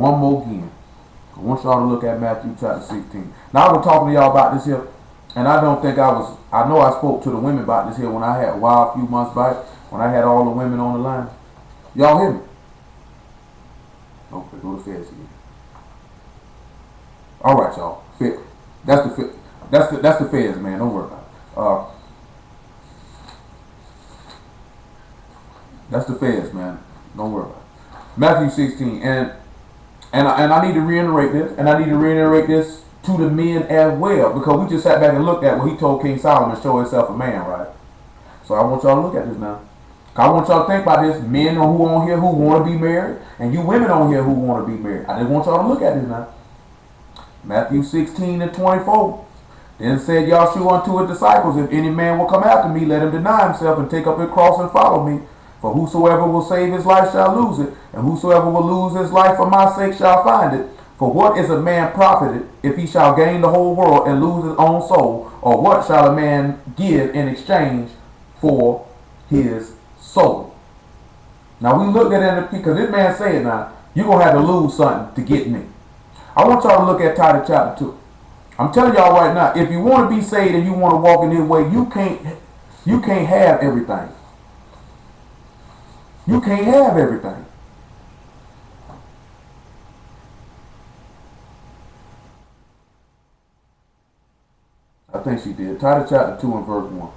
one more again. I want y'all to look at Matthew chapter 16. Now I was talking to y'all about this here, and I don't think I know I spoke to the women about this here when I had a while, a few months back, when I had all the women on the line. Y'all hear me? Okay, go to Feds again. All right, y'all. That's the Feds, man. Don't worry about it. That's the Feds, man. Don't worry about it. Matthew 16, and I need to reiterate this, and I need to reiterate this to the men as well, because we just sat back and looked at what he told King Solomon, show himself a man, right? So I want y'all to look at this now. I want y'all to think about this, men who on here who want to be married, and you women on here who want to be married. I just want y'all to look at this now. Matthew 16 and 24. Then said Yahshua unto his disciples, if any man will come after me, let him deny himself and take up his cross and follow me. For whosoever will save his life shall lose it, and whosoever will lose his life for my sake shall find it. For what is a man profited if he shall gain the whole world and lose his own soul? Or what shall a man give in exchange for his soul? Now we looked at it because this man said, now, you're going to have to lose something to get me. I want y'all to look at Titus chapter 2. I'm telling y'all right now, if you want to be saved and you want to walk in this way, you can't have everything. You can't have everything. I think she did. Titus chapter 2 and verse 1.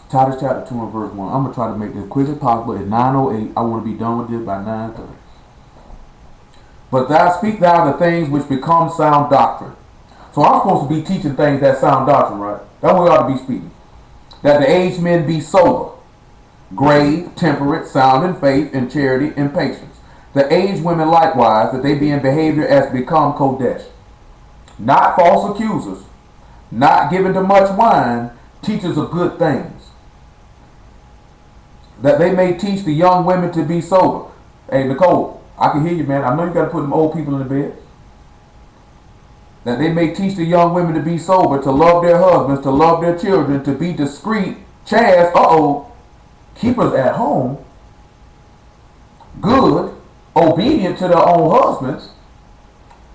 Titus chapter 2 and verse 1. I'm going to try to make this quick as possible. It's 9:08. I want to be done with this by 9:30. But speak thou the things which become sound doctrine. So I'm supposed to be teaching things that sound doctrine, right? That's what we ought to be speaking. That the aged men be sober, grave, temperate, sound in faith, in charity, and patience. The aged women likewise, that they be in behavior as become Kodesh. Not false accusers, not given to much wine, teachers of good things. That they may teach the young women to be sober. Hey, Nicole, I can hear you, man. I know you got to put them old people in the bed. That they may teach the young women to be sober, to love their husbands, to love their children, to be discreet, chaste, keepers at home, good, obedient to their own husbands,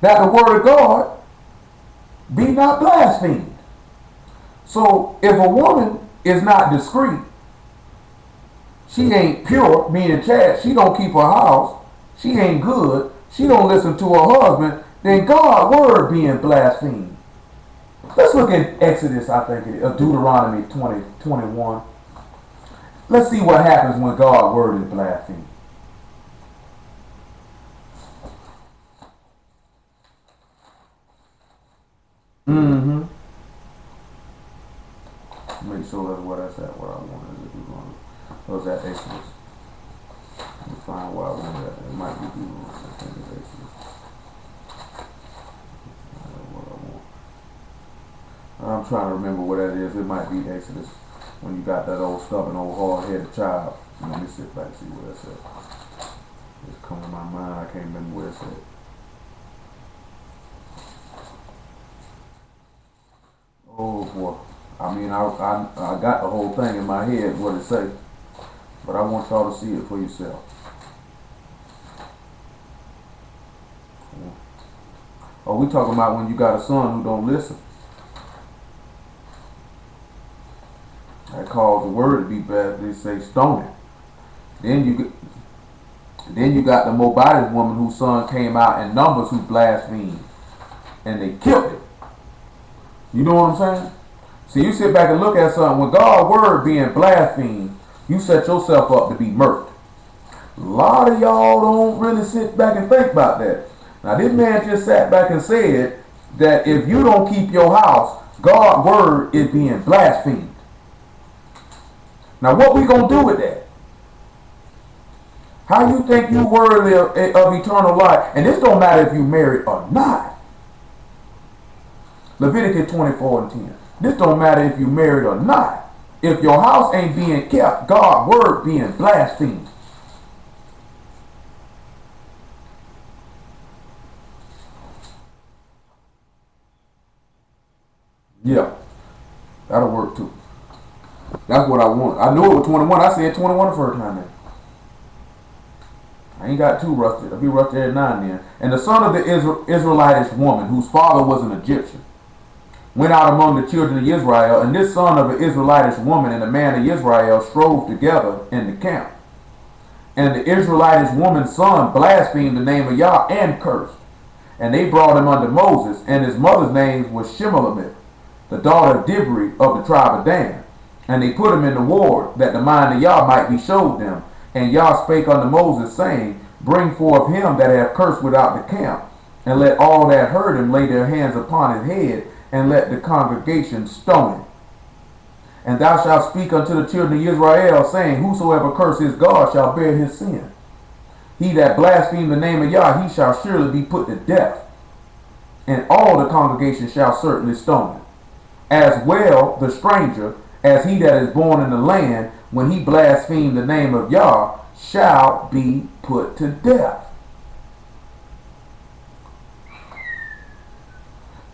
that the word of God be not blasphemed. So if a woman is not discreet, she ain't pure, meaning chaste, she don't keep her house, she ain't good, she don't listen to her husband, then God's word being blasphemed. Let's look at Exodus, I think it is, Deuteronomy 20:21. Let's see what happens when God's word is blasphemed. Make sure that's what that's at, what I wanted to do. Was that Exodus? Let me find where I wanted that. It might be Deuteronomy. I think it's Exodus. What I want. I'm trying to remember what that is. It might be Exodus. When you got that old stubborn, old hard-headed child. Let me sit back and see where that's at. It's coming to my mind. I can't remember where it's at. Oh boy. I mean, I got the whole thing in my head, what it say. But I want y'all to see it for yourself. Oh, we talking about when you got a son who don't listen. That caused the word to be bad. They say stone it. Then you got the Moabite woman whose son came out in numbers who blasphemed. And they killed it. You know what I'm saying? See, you sit back and look at something. When God's word being blasphemed, you set yourself up to be murked. A lot of y'all don't really sit back and think about that. Now, this man just sat back and said that if you don't keep your house, God's word is being blasphemed. Now, what we going to do with that? How you think you worthy of eternal life? And this don't matter if you married or not. Leviticus 24:10. This don't matter if you married or not. If your house ain't being kept, God's word being blasphemed. Yeah, that'll work too. That's what I want. I knew it was 21. I said 21 the first time. I Ain't got too rusty. I'll be rusty every now and then. And the son of the Israelitish woman, whose father was an Egyptian, went out among the children of Israel, and this son of an Israelitish woman and a man of Israel strove together in the camp. And the Israelitish woman's son blasphemed the name of Yah and cursed. And they brought him unto Moses, and his mother's name was Shemelamith, the daughter of Dibri of the tribe of Dan. And they put him in the ward, that the mind of Yah might be showed them. And Yah spake unto Moses, saying, Bring forth him that hath cursed without the camp, and let all that heard him lay their hands upon his head, and let the congregation stone him. And thou shalt speak unto the children of Israel, saying, Whosoever curses God shall bear his sin. He that blasphemes the name of Yah, he shall surely be put to death. And all the congregation shall certainly stone him. As well the stranger, as he that is born in the land, when he blasphemes the name of Yah, shall be put to death.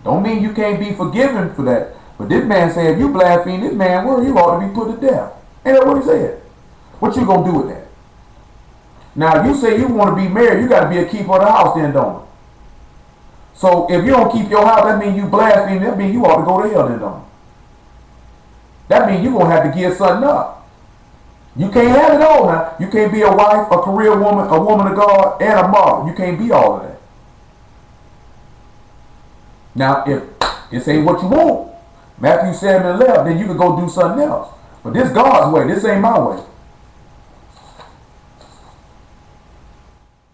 Don't mean you can't be forgiven for that. But this man said, if you blaspheme this man word, you ought to be put to death. Ain't that what he said? What you gonna do with that? Now, if you say you want to be married, you got to be a keeper of the house then, don't you? So if you don't keep your house, that means you blaspheme. That means you ought to go to hell then, don't you? That means you're going to have to give something up. You can't have it all now. You can't be a wife, a career woman, a woman of God, and a mother. You can't be all of that. Now, if this ain't what you want, Matthew 7:11, then you can go do something else. But this God's way. This ain't my way.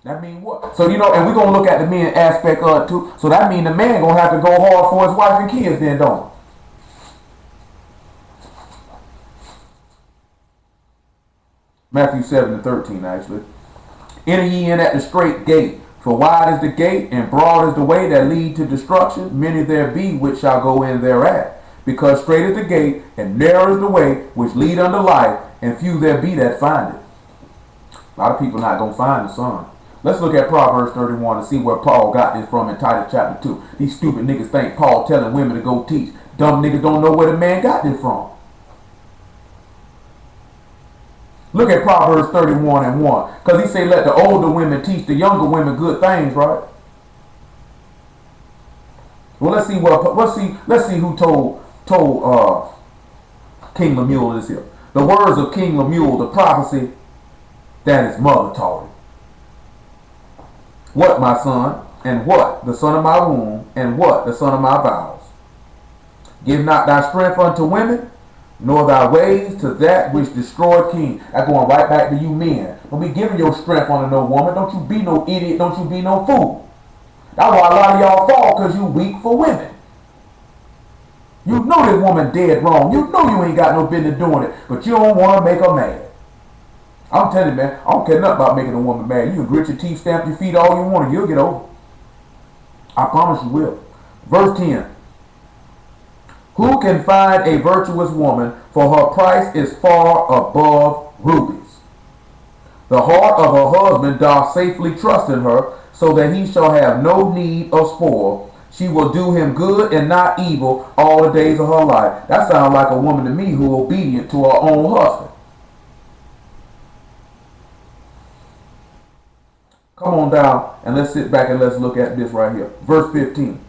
That mean what? So, and we're going to look at the men aspect of it too. So that mean the man going to have to go hard for his wife and kids then, don't he? Matthew 7:13, actually. Enter ye in at the straight gate, for wide is the gate, and broad is the way that lead to destruction. Many there be which shall go in thereat. Because straight is the gate, and narrow is the way which lead unto life, and few there be that find it. A lot of people not going to find the Son. Let's look at Proverbs 31 and see where Paul got this from in Titus chapter 2. These stupid niggas think Paul telling women to go teach. Dumb niggas don't know where the man got this from. Look at Proverbs 31:1. Because he say let the older women teach the younger women good things, right? Well, let's see who told King Lemuel this here. The words of King Lemuel, the prophecy that his mother taught him. What, my son, and what, the son of my womb, and what, the son of my vows? Give not thy strength unto women, nor thy ways to that which destroyed kings. That's going right back to you men. Don't be giving your strength unto no woman. Don't you be no idiot. Don't you be no fool. That's why a lot of y'all fall, because you weak for women. You know this woman dead wrong. You know you ain't got no business doing it, but you don't want to make her mad. I'm telling you, man, I don't care nothing about making a woman mad. You can grit your teeth, stamp your feet all you want, and you'll get over it. I promise you will. Verse 10. Who can find a virtuous woman, for her price is far above rubies? The heart of her husband doth safely trust in her, so that he shall have no need of spoil. She will do him good and not evil all the days of her life. That sounds like a woman to me who is obedient to her own husband. Come on down and let's sit back and let's look at this right here. Verse 15.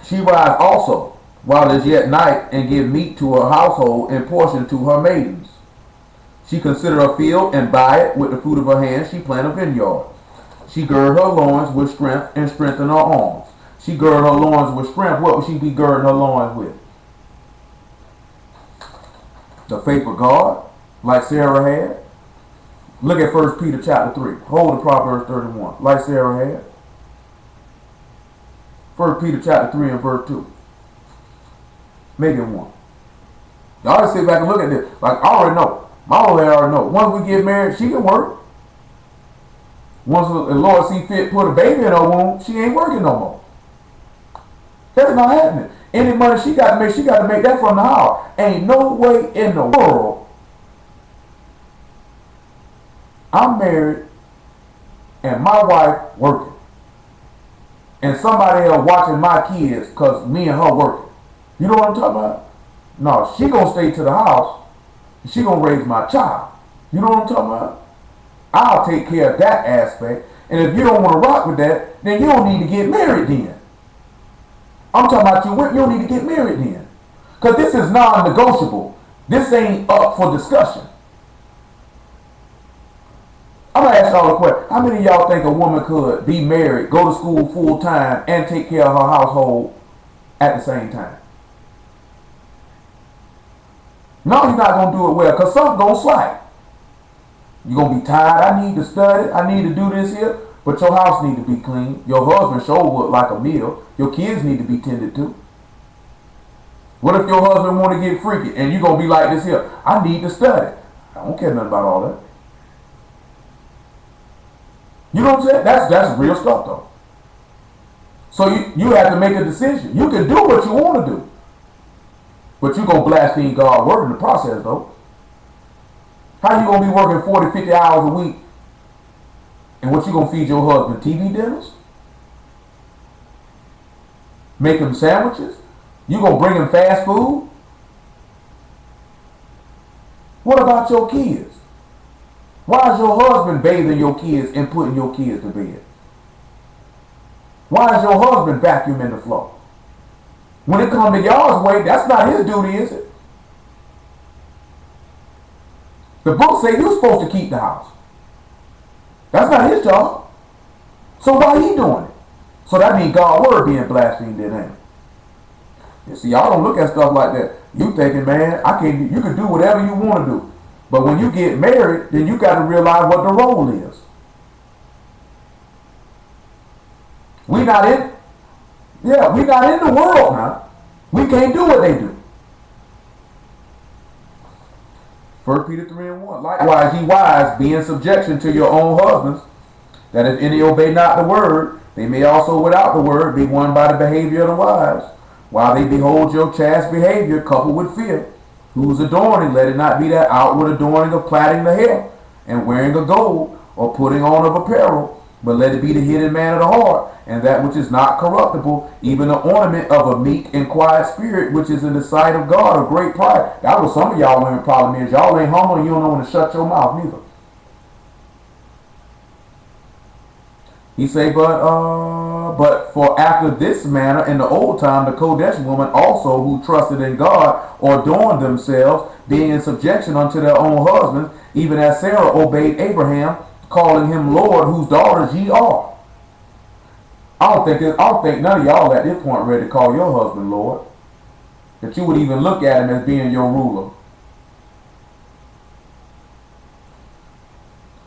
She rise also while it is yet night, and give meat to her household and portion to her maidens. She consider a field and buy it with the fruit of her hands. She plant a vineyard. She gird her loins with strength and strengthen her arms. She gird her loins with strength. What would she be girding her loins with? The faith of God, like Sarah had. Look at 1 Peter chapter 3. Hold the Proverbs 31, like Sarah had. 1 Peter chapter 3 and verse 2. Make it 1. Y'all just sit back and look at this. Like, I already know. My old lady already know. Once we get married, she can work. Once the Lord see fit put a baby in her womb, she ain't working no more. That's not happening. Any money she got to make that from the house. Ain't no way in the world I'm married and my wife working, and somebody else watching my kids because me and her working. You know what I'm talking about? No, she gonna stay to the house. She gonna raise my child. You know what I'm talking about? I'll take care of that aspect. And if you don't want to rock with that, then you don't need to get married then. I'm talking about you don't need to get married then. Because this is non-negotiable. This ain't up for discussion. I'm going to ask y'all a question. How many of y'all think a woman could be married, go to school full time, and take care of her household at the same time? No, you're not going to do it well, because something's going to slack. You're going to be tired. I need to study. I need to do this here. But your house need to be clean. Your husband sure look like a meal. Your kids need to be tended to. What if your husband want to get freaky and you're going to be like this here? I need to study. I don't care nothing about all that. You know what I'm saying? That's real stuff though. So you have to make a decision. You can do what you want to do. But you're going to blaspheme God's word in the process though. How you going to be working 40, 50 hours a week? And what you going to feed your husband? TV dinners? Make him sandwiches? You going to bring him fast food? What about your kids? Why is your husband bathing your kids and putting your kids to bed? Why is your husband vacuuming the floor? When it comes to y'all's way, that's not his duty, is it? The book say you're supposed to keep the house. That's not his job. So why he doing it? So that means God's word being blasphemed in him. You see, y'all don't look at stuff like that. You thinking, man, you can do whatever you want to do. But when you get married, then you got to realize what the role is. We not in the world now. We can't do what they do. 1 Peter 3:1. Likewise, ye wives, be in subjection to your own husbands, that if any obey not the word, they may also without the word be won by the behavior of the wives, while they behold your chaste behavior coupled with fear, whose adorning, let it not be that outward adorning of plaiting the hair, and wearing of gold, or putting on of apparel, but let it be the hidden man of the heart, and that which is not corruptible, even the ornament of a meek and quiet spirit, which is in the sight of God of great pride. That was some of y'all women problem is. Y'all ain't humble and you don't know when to shut your mouth neither. He say, but for after this manner in the old time, the Kodesh woman also who trusted in God adorned themselves, being in subjection unto their own husbands, even as Sarah obeyed Abraham, calling him Lord, whose daughters ye are. I don't think none of y'all at this point ready to call your husband Lord. That you would even look at him as being your ruler.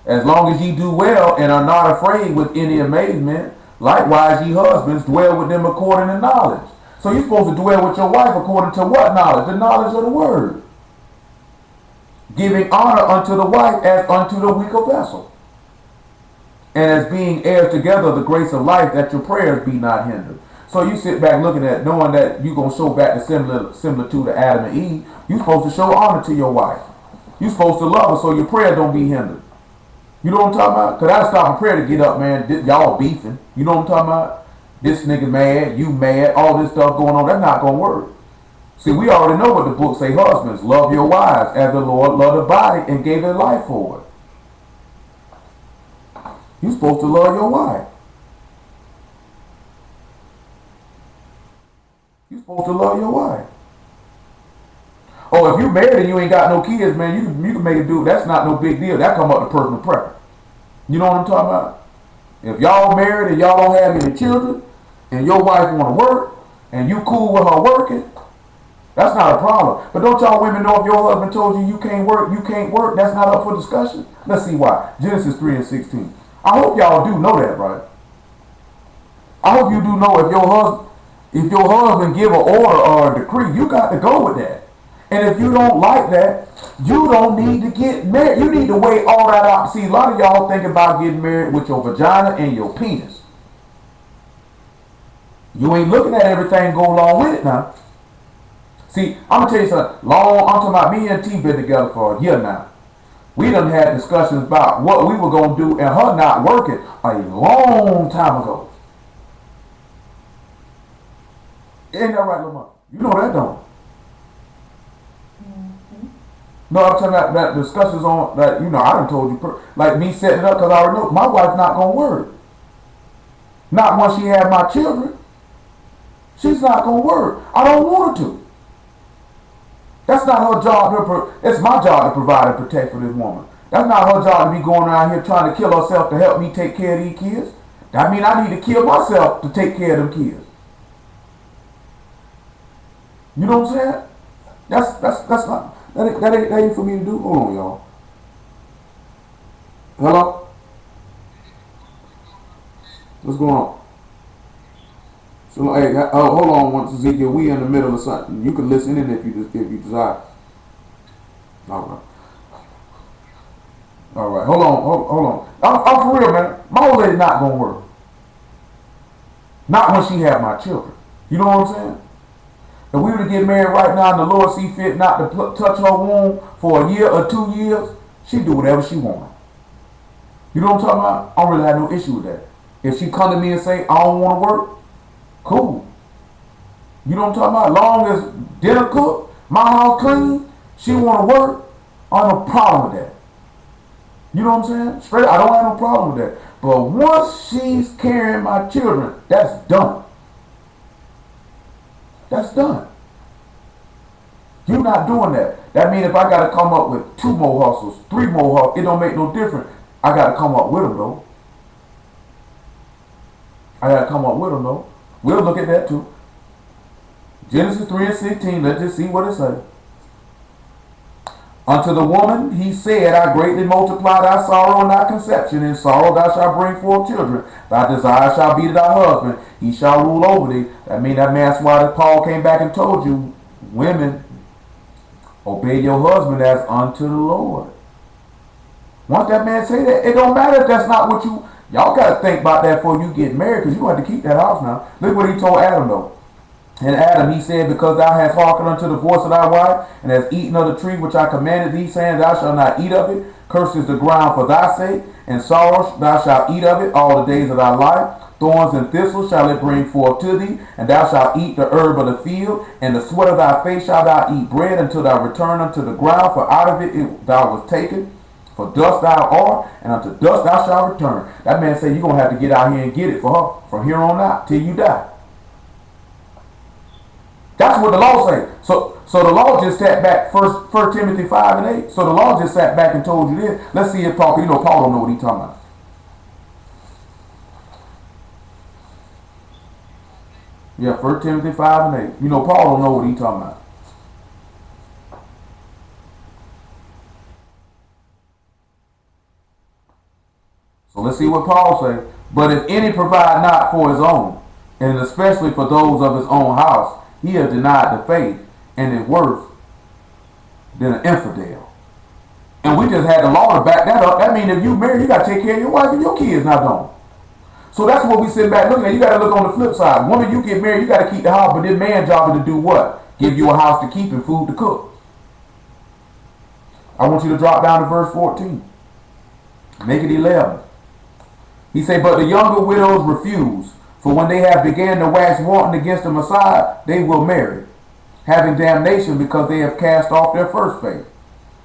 As long as ye do well and are not afraid with any amazement, likewise ye husbands dwell with them according to knowledge. So you're supposed to dwell with your wife according to what knowledge? The knowledge of the word. Giving honor unto the wife as unto the weaker vessel. And as being heirs together of the grace of life, that your prayers be not hindered. So you sit back looking at, knowing that you're going to show back the similitude of Adam and Eve. You're supposed to show honor to your wife. You're supposed to love her so your prayer don't be hindered. You know what I'm talking about? Because I stop a prayer to get up, man. Y'all beefing. You know what I'm talking about? This nigga mad, you mad, all this stuff going on. That's not going to work. See, we already know what the book say. Husbands, love your wives as the Lord loved the body and gave his life for it. You're supposed to love your wife. You're supposed to love your wife. Oh, if you married and you ain't got no kids, man, you can make it do. That's not no big deal. That come up to personal preference. You know what I'm talking about? If y'all married and y'all don't have any children, and your wife want to work, and you cool with her working, that's not a problem. But don't y'all women know if your husband told you can't work, that's not up for discussion? Let's see why. Genesis 3:16. I hope y'all do know that, right? I hope you do know if your husband give an order or a decree, you got to go with that. And if you don't like that, you don't need to get married. You need to weigh all that out. See, a lot of y'all think about getting married with your vagina and your penis. You ain't looking at everything go along with it now. See, I'm going to tell you something. I'm talking about me and T been together for a year now. We done had discussions about what we were going to do and her not working a long time ago. Ain't that right, Lamar? You know that, don't you? No, I'm talking about that discussions on that. You know, I done told you, like me setting it up because I already know my wife's not gonna work. Not once she have my children. She's not gonna work. I don't want her to. That's not her job. It's my job to provide and protect for this woman. That's not her job to be going around here trying to kill herself to help me take care of these kids. That means I need to kill myself to take care of them kids. You know what I'm saying? That's not that ain't for me to do. Hold on, y'all. Hello? What's going on? So hey, hold on once, Ezekiel. We in the middle of something. You can listen in if you desire. All right. All right. Hold on. I'm for real, man. My old lady not gonna work. Not when she have my children. You know what I'm saying? If we were to get married right now and the Lord see fit not to touch her womb for a year or 2 years, she do whatever she want. You know what I'm talking about? I don't really have no issue with that. If she come to me and say, I don't want to work, cool. You know what I'm talking about? Long as dinner cooked, my house clean, she want to work, I have no problem with that. You know what I'm saying? Straight, I don't have no problem with that. But once she's carrying my children, that's done. That's done. You're not doing that. That means if I got to come up with 2 more hustles, 3 more hustles, it don't make no difference. I got to come up with them, though. We'll look at that, too. Genesis 3:16, let's just see what it says. Unto the woman he said, I greatly multiply thy sorrow and thy conception. In sorrow thou shalt bring forth children. Thy desire shall be to thy husband. He shall rule over thee. That means that's why Paul came back and told you, women, obey your husband as unto the Lord. Once that man say that, it don't matter if that's not what you... Y'all got to think about that before you get married, because you have to keep that house now. Look what he told Adam, though. And Adam, he said, because thou hast hearkened unto the voice of thy wife, and hast eaten of the tree which I commanded thee, saying, thou shalt not eat of it. Cursed is the ground for thy sake, and sorrow thou shalt eat of it all the days of thy life. Thorns and thistles shall it bring forth to thee, and thou shalt eat the herb of the field, and the sweat of thy face shalt thou eat bread until thou return unto the ground, for out of it thou was taken. For dust thou art, and unto dust thou shalt return. That man said you're going to have to get out here and get it for her from here on out till you die. That's what the law says. So the law just sat back, 1 Timothy 5:8. So the law just sat back and told you this. Let's see if Paul, Paul don't know what he's talking about. Yeah, 1 Timothy 5:8. Paul don't know what he's talking about. So let's see what Paul says. But if any provide not for his own, and especially for those of his own house, he has denied the faith and is worse than an infidel. And we just had the law to back that up. That means if you married, you got to take care of your wife and your kids now, don't. So that's what we sit back looking at. You got to look on the flip side. Woman, you get married, you got to keep the house, but this man's job is to do what? Give you a house to keep and food to cook. I want you to drop down to verse 14. Make it 11. He said, but the younger widows refuse, for when they have began to wax wanton against the Messiah, they will marry, having damnation because they have cast off their first faith.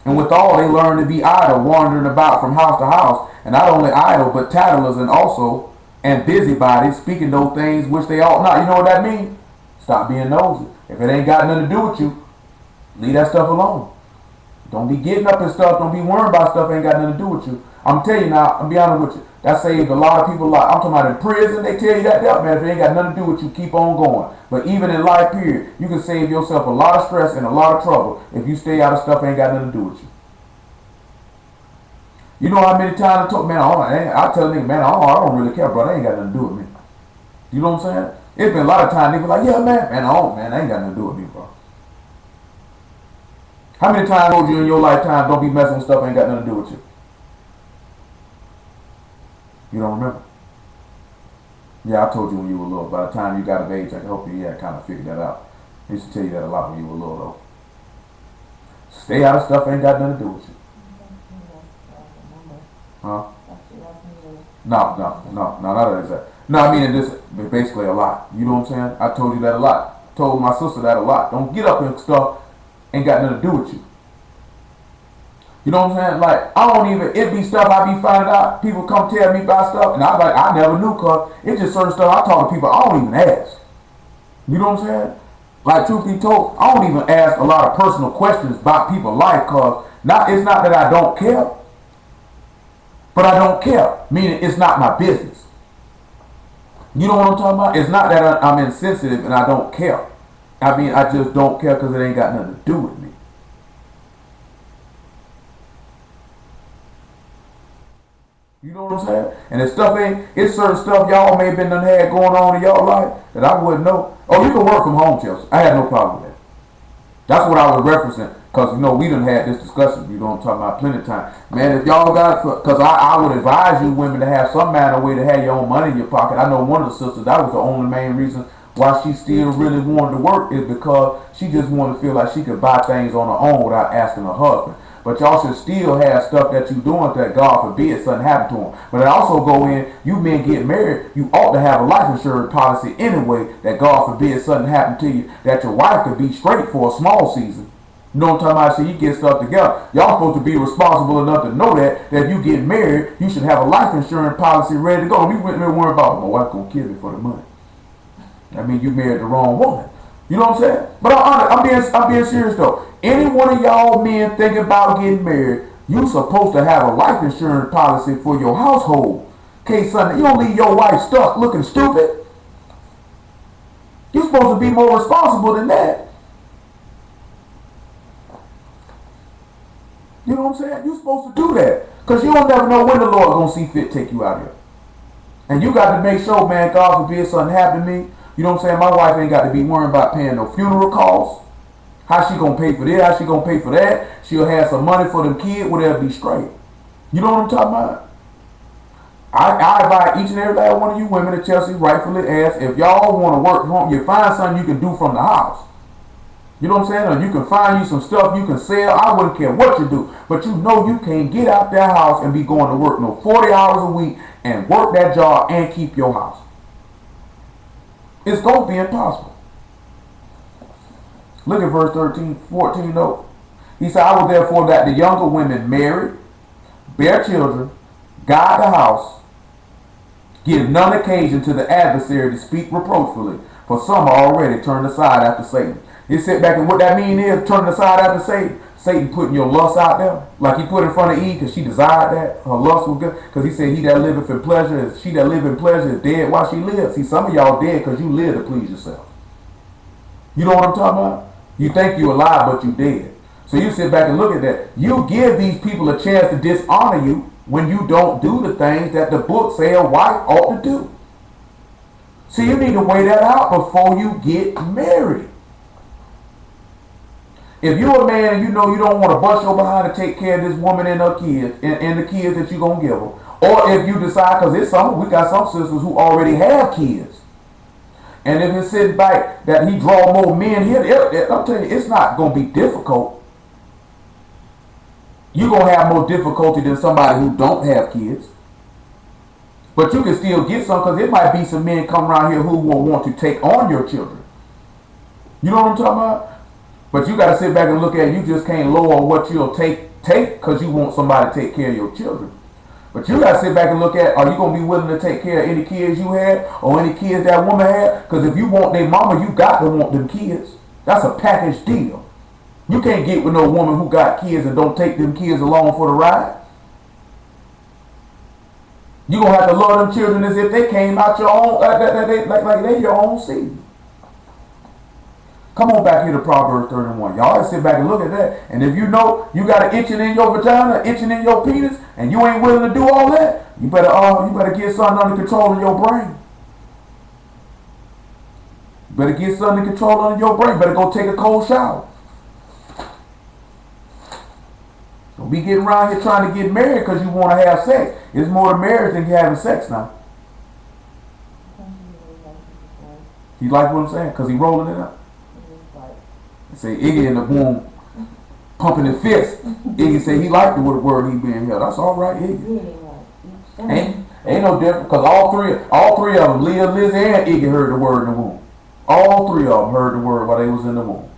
And withal they learn to be idle, wandering about from house to house, and not only idle, but tattlers and busybodies, speaking those things which they ought not. You know what that means? Stop being nosy. If it ain't got nothing to do with you, leave that stuff alone. Don't be getting up and stuff. Don't be worrying about stuff that ain't got nothing to do with you. I'm telling you now, I'm be honest with you. That saved a lot of people a lot. I'm talking about in prison, they tell you that, man, if it ain't got nothing to do with you, keep on going. But even in life period, you can save yourself a lot of stress and a lot of trouble if you stay out of stuff that ain't got nothing to do with you. You know how many times I told, man, I tell a nigga, man, I don't really care, bro. That ain't got nothing to do with me. You know what I'm saying? It's been a lot of times niggas like, yeah, man, that ain't got nothing to do with me, bro. How many times I told you in your lifetime, don't be messing with stuff that ain't got nothing to do with you? You don't remember? Yeah, I told you when you were little. By the time you got of age, I hope you kind of figured that out. I used to tell you that a lot when you were little, though. Stay out of stuff that ain't got nothing to do with you. Huh? No, not that. No, I mean, it's basically a lot. You know what I'm saying? I told you that a lot. I told my sister that a lot. Don't get up and stuff ain't got nothing to do with you. You know what I'm saying? Like, I don't even, it be stuff I be finding out. People come tell me about stuff, and I never knew, cause it's just certain stuff I talk to people, I don't even ask. You know what I'm saying? Like, truth be told, I don't even ask a lot of personal questions about people's life, cause it's not that I don't care, but I don't care. Meaning, it's not my business. You know what I'm talking about? It's not that I'm insensitive and I don't care. I mean, I just don't care because it ain't got nothing to do with me. You know what I'm saying? And it's certain stuff y'all may have been done had going on in y'all life that I wouldn't know. Oh, you can work from home, Chelsea. I had no problem with that. That's what I was referencing. Because, we done had this discussion. You know what I'm talking about plenty of time. Man, if y'all got, because I would advise you women to have some manner of way to have your own money in your pocket. I know one of the sisters, that was the only main reason why she still really wanted to work is because she just wanted to feel like she could buy things on her own without asking her husband. But y'all should still have stuff that you doing that God forbid something happen to them. But it also go in, you men get married, you ought to have a life insurance policy anyway that God forbid something happen to you, that your wife could be straight for a small season. You know what I'm talking about? So you get stuff together. Y'all supposed to be responsible enough to know that if you get married, you should have a life insurance policy ready to go. We went there worrying about my wife gonna kill me for the money. I mean, you married the wrong woman. You know what I'm saying? But I'm being serious though. Any one of y'all men thinking about getting married, you supposed to have a life insurance policy for your household. In case something, you don't leave your wife stuck looking stupid. You're supposed to be more responsible than that. You know what I'm saying? You're supposed to do that. Because you don't never know when the Lord gonna see fit to take you out here. And you got to make sure, man, God forbid something happen to me. You know what I'm saying? My wife ain't got to be worrying about paying no funeral costs. How she gonna pay for this? How she gonna pay for that? She'll have some money for them kids, whatever, be straight. You know what I'm talking about? I invite each and every last one of you women at Chelsea rightfully ask if y'all want to work from home, you find something you can do from the house. You know what I'm saying? Or you can find you some stuff you can sell. I wouldn't care what you do. But you know you can't get out that house and be going to work no 40 hours a week and work that job and keep your house. It's going to be impossible. Look at verse 14 though. He said, I will therefore that the younger women marry, bear children, guide the house, give none occasion to the adversary to speak reproachfully, for some are already turned aside after Satan. He sit back and what that mean is turning aside after Satan. Satan putting your lust out there, like he put in front of Eve because she desired that. Her lust was good. Because he said, he that liveth in pleasure, she that liveth in pleasure is dead while she lives. See, some of y'all dead because you live to please yourself. You know what I'm talking about? You think you're alive, but you dead. So you sit back and look at that. You give these people a chance to dishonor you when you don't do the things that the book say a wife ought to do. See, you need to weigh that out before you get married. If you're a man and you know you don't want to bust your behind to take care of this woman and her kids and the kids that you're going to give her, or if you decide, because we got some sisters who already have kids, and if it's sitting back that he draw more men here, I'm telling you, it's not going to be difficult. You're going to have more difficulty than somebody who don't have kids. But you can still get some, because it might be some men come around here who will want to take on your children. You know what I'm talking about? But you got to sit back and look at it. You just can't lower what you'll take because you want somebody to take care of your children. But you got to sit back and look at, are you going to be willing to take care of any kids you had or any kids that woman had? Because if you want their mama, you got to want them kids. That's a package deal. You can't get with no woman who got kids and don't take them kids along for the ride. You're going to have to love them children as if they came out your own, like they your own seed. Come on back here to Proverbs 31. Y'all sit back and look at that. And if you know you got an itching in your vagina, itching in your penis, and you ain't willing to do all that, you better get something under control in your brain. You better get something under control in your brain. Better go take a cold shower. Don't be getting around here trying to get married because you want to have sex. It's more to marriage than having sex now. You like what I'm saying? Because he rolling it up. Say Iggy in the womb pumping his fist. Iggy say he liked the word he being held. That's all right, Iggy. Ain't no different, because all three of them, Leah, Liz, and Iggy heard the word in the womb. All three of them heard the word while they was in the womb.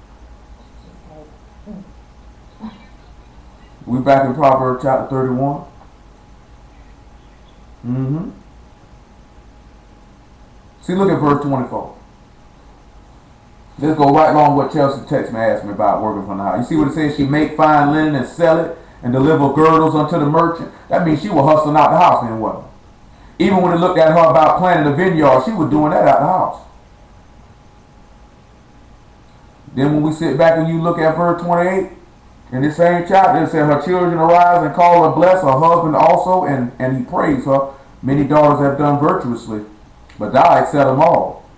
We back in Proverbs chapter 31. See, look at verse 24. Let's go right along what Chelsea text me asked me about working from the house. You see what it says? She make fine linen and sell it and deliver girdles unto the merchant. That means she was hustling out the house then, wasn't it? Even when it looked at her about planting a vineyard, she was doing that out the house. Then when we sit back and you look at verse 28, in this same chapter, it said her children arise and call her blessed, her husband also, and he praised her. Many daughters have done virtuously, but thou excel them all.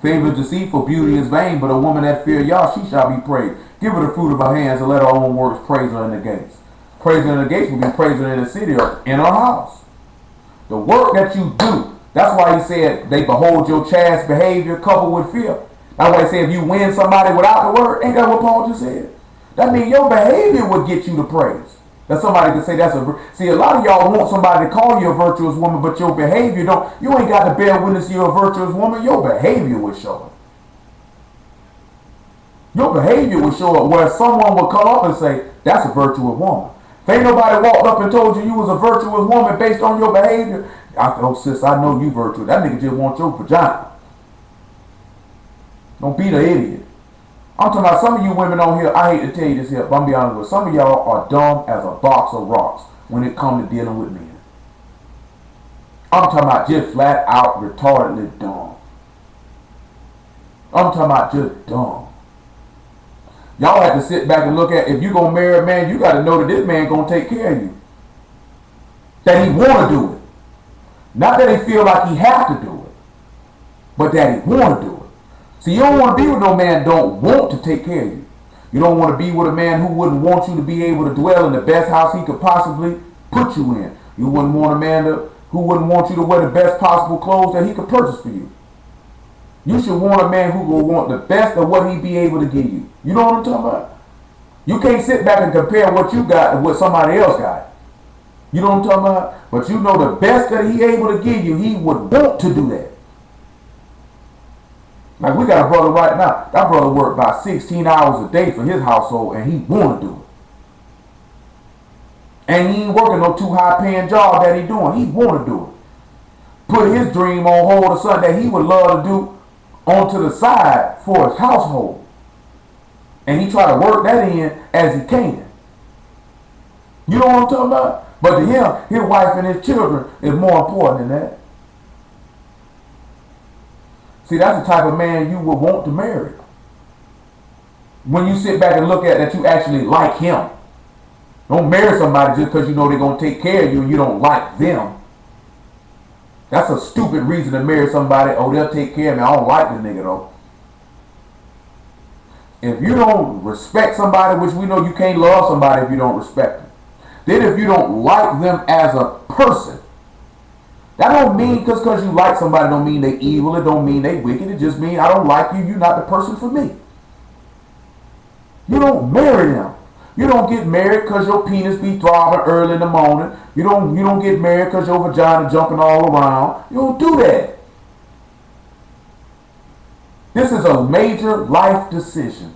Favor is deceitful, beauty is vain, but a woman that fear Yah, she shall be praised. Give her the fruit of her hands and let her own works praise her in the gates. Praise her in the gates will be praised her in the city or in her house. The work that you do, that's why he said they behold your chaste behavior coupled with fear. That's why he said if you win somebody without the word, ain't that what Paul just said? That means your behavior would get you the praise. That somebody could say that's a... See, a lot of y'all want somebody to call you a virtuous woman, but your behavior don't... You ain't got to bear witness you're a virtuous woman. Your behavior will show it. Your behavior will show it where someone will come up and say, that's a virtuous woman. If ain't nobody walked up and told you was a virtuous woman based on your behavior, oh, sis, I know you virtuous. That nigga just wants your vagina. Don't be the idiot. I'm talking about some of you women on here, I hate to tell you this here, but I'm going to be honest with you. Some of y'all are dumb as a box of rocks when it comes to dealing with men. I'm talking about just flat out retardedly dumb. I'm talking about just dumb. Y'all have to sit back and look at, if you're going to marry a man, you got to know that this man going to take care of you. That he want to do it. Not that he feel like he have to do it, but that he want to do it. See, you don't want to be with no man don't want to take care of you. You don't want to be with a man who wouldn't want you to be able to dwell in the best house he could possibly put you in. You wouldn't want a man who wouldn't want you to wear the best possible clothes that he could purchase for you. You should want a man who will want the best of what he be able to give you. You know what I'm talking about? You can't sit back and compare what you got to what somebody else got. You know what I'm talking about? But you know the best that he able to give you, he would want to do that. Like we got a brother right now. That brother worked about 16 hours a day for his household and he want to do it. And he ain't working no too high paying job that he doing. He want to do it. Put his dream on hold or something that he would love to do onto the side for his household. And he try to work that in as he can. You know what I'm talking about? But to him, his wife and his children is more important than that. See, that's the type of man you would want to marry. When you sit back and look at that, you actually like him. Don't marry somebody just because you know they're going to take care of you and you don't like them. That's a stupid reason to marry somebody. Oh, they'll take care of me. I don't like the nigga though. If you don't respect somebody, which we know you can't love somebody if you don't respect them. Then if you don't like them as a person, that don't mean because you like somebody don't mean they evil. It don't mean they wicked. It just means I don't like you. You're not the person for me. You don't marry them. You don't get married because your penis be throbbing early in the morning. You don't get married because your vagina jumping all around. You don't do that. This is a major life decision.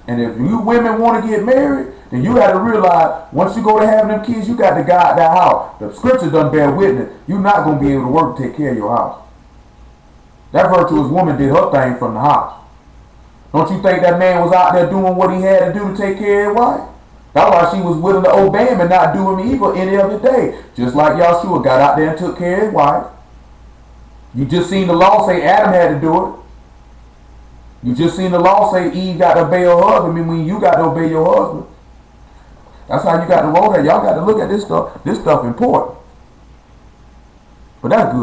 And if you women want to get married, then you got to realize once you go to having them kids, you got to guide that house. The scripture doesn't bear witness. You're not going to be able to work to take care of your house. That virtuous woman did her thing from the house. Don't you think that man was out there doing what he had to do to take care of his wife? That's why she was willing to obey him and not do him evil any other day. Just like Yahshua got out there and took care of his wife. You just seen the law say Adam had to do it. You just seen the law say Eve got to obey her husband. I mean, you got to obey your husband. That's how you got to roll that. Y'all got to look at this stuff. This stuff important. But that's good.